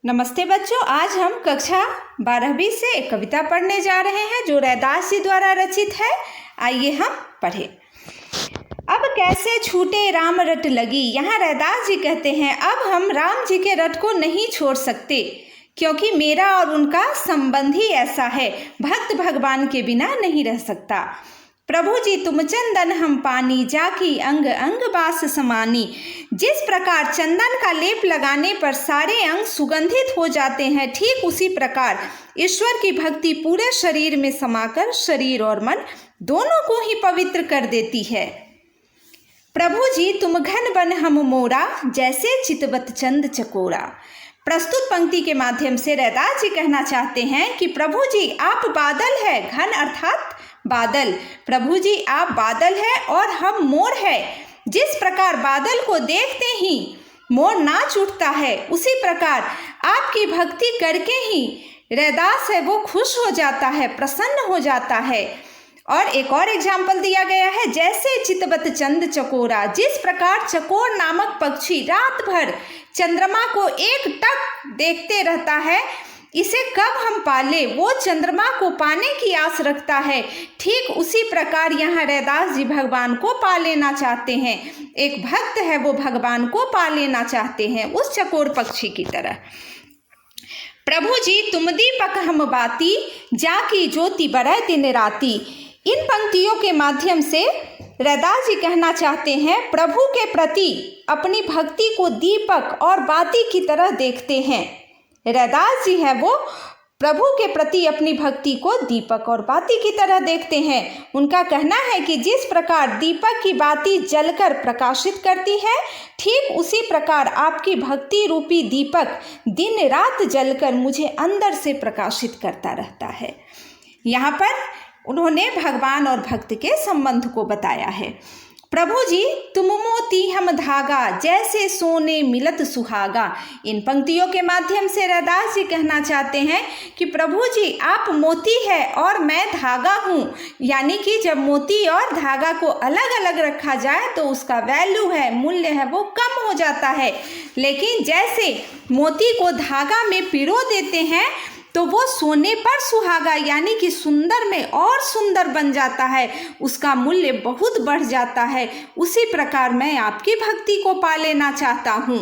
नमस्ते बच्चों, आज हम कक्षा 12वीं से एक कविता पढ़ने जा रहे हैं जो रैदास जी द्वारा रचित है। आइए हम पढ़ें। अब कैसे छूटे राम रट लगी। यहाँ रैदास जी कहते हैं अब हम राम जी के रट को नहीं छोड़ सकते, क्योंकि मेरा और उनका संबंध ही ऐसा है, भक्त भगवान के बिना नहीं रह सकता। प्रभु जी तुम चंदन हम पानी, जाकी अंग अंग बास समानी। जिस प्रकार चंदन का लेप लगाने पर सारे अंग सुगंधित हो जाते हैं, ठीक उसी प्रकार ईश्वर की भक्ति पूरे शरीर में समाकर शरीर और मन दोनों को ही पवित्र कर देती है। प्रभु जी तुम घन बन हम मोरा, जैसे चितवत चंद चकोरा। प्रस्तुत पंक्ति के माध्यम से रैदास जी कहना चाहते हैं कि प्रभु जी आप बादल है, घन अर्थात बादल। प्रभु जी आप बादल है और हम मोर है। जिस प्रकार बादल को देखते ही मोर नाच उठता है, उसी प्रकार आपकी भक्ति करके ही रैदास है वो खुश हो जाता है, प्रसन्न हो जाता है। और एक और एग्जाम्पल दिया गया है, जैसे चितवत चंद चकोरा। जिस प्रकार चकोर नामक पक्षी रात भर चंद्रमा को एक टक देखते रहता है, इसे कब हम पाले, वो चंद्रमा को पाने की आस रखता है, ठीक उसी प्रकार यहाँ रैदास जी भगवान को पा लेना चाहते हैं। एक भक्त है वो भगवान को पा लेना चाहते हैं उस चकोर पक्षी की तरह। प्रभु जी तुम दीपक हम बाती, जाकी ज्योति बरह दिन राती। इन पंक्तियों के माध्यम से रैदास जी कहना चाहते हैं प्रभु के प्रति अपनी भक्ति को दीपक और बाती की तरह देखते हैं। रैदास जी है वो प्रभु के प्रति अपनी भक्ति को दीपक और बाती की तरह देखते हैं। उनका कहना है कि जिस प्रकार दीपक की बाती जलकर प्रकाशित करती है, ठीक उसी प्रकार आपकी भक्ति रूपी दीपक दिन रात जलकर मुझे अंदर से प्रकाशित करता रहता है। यहाँ पर उन्होंने भगवान और भक्त के संबंध को बताया है। प्रभु जी तुम मोती हम धागा, जैसे सोने मिलत सुहागा। इन पंक्तियों के माध्यम से रैदास जी कहना चाहते हैं कि प्रभु जी आप मोती है और मैं धागा हूँ। यानी कि जब मोती और धागा को अलग अलग रखा जाए तो उसका वैल्यू है, मूल्य है वो कम हो जाता है। लेकिन जैसे मोती को धागा में पिरो देते हैं तो वो सोने पर सुहागा यानी कि सुंदर में और सुंदर बन जाता है, उसका मूल्य बहुत बढ़ जाता है। उसी प्रकार मैं आपकी भक्ति को पा लेना चाहता हूँ।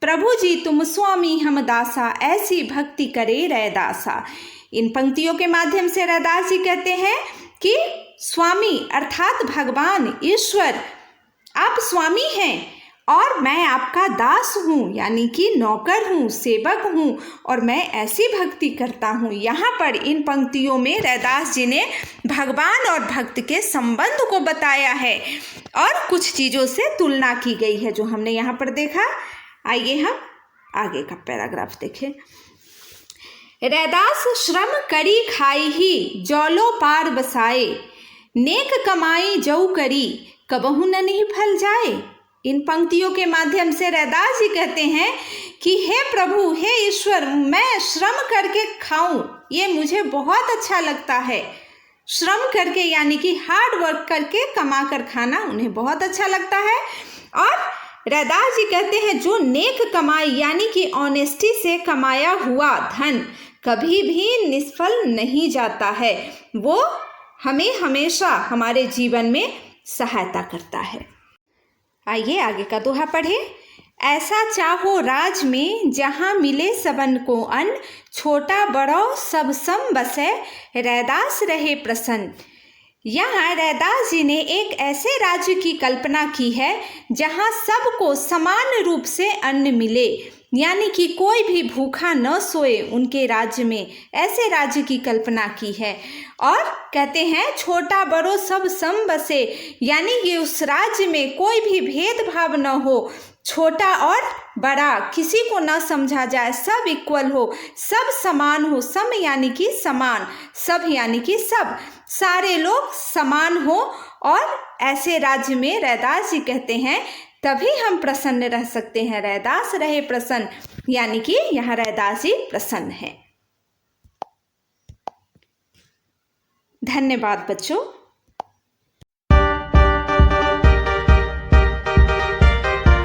प्रभु जी तुम स्वामी हम दासा, ऐसी भक्ति करे रैदासा। इन पंक्तियों के माध्यम से रैदास जी कहते हैं कि स्वामी अर्थात भगवान ईश्वर आप स्वामी हैं और मैं आपका दास हूँ, यानी कि नौकर हूँ, सेवक हूँ और मैं ऐसी भक्ति करता हूँ। यहाँ पर इन पंक्तियों में रैदास जी ने भगवान और भक्त के संबंध को बताया है और कुछ चीज़ों से तुलना की गई है जो हमने यहाँ पर देखा। आइए हम आगे का पैराग्राफ देखें। रैदास श्रम करी खाई ही, जौलो पार बसाए। नेक कमाई जौ करी, कबहु न नहीं फल जाए। इन पंक्तियों के माध्यम से रैदास जी कहते हैं कि हे प्रभु, हे ईश्वर, मैं श्रम करके खाऊं, ये मुझे बहुत अच्छा लगता है। श्रम करके यानी कि हार्ड वर्क करके कमा कर खाना उन्हें बहुत अच्छा लगता है। और रैदास जी कहते हैं जो नेक कमाई यानी कि ऑनेस्टी से कमाया हुआ धन कभी भी निष्फल नहीं जाता है, वो हमें हमेशा हमारे जीवन में सहायता करता है। आइए आगे का दोहा पढ़े। ऐसा चाहो राज में, जहाँ मिले सबन को अन्न। छोटा बड़ो सब सम बसे, रैदास रहे प्रसन्न। यहाँ रैदास जी ने एक ऐसे राज्य की कल्पना की है जहाँ सबको समान रूप से अन्न मिले, यानी कि कोई भी भूखा न सोए। उनके राज्य में ऐसे राज्य की कल्पना की है और कहते हैं छोटा बड़ो सब सम बसे, यानी कि उस राज्य में कोई भी भेदभाव न हो, छोटा और बड़ा किसी को न समझा जाए, सब इक्वल हो, सब समान हो। सम यानी कि समान, सब यानी कि सब, सारे लोग समान हो। और ऐसे राज्य में रैदास जी कहते हैं तभी हम प्रसन्न रह सकते हैं। रैदास रहे प्रसन्न, यानी कि यहाँ रैदास जी प्रसन्न है। धन्यवाद बच्चों।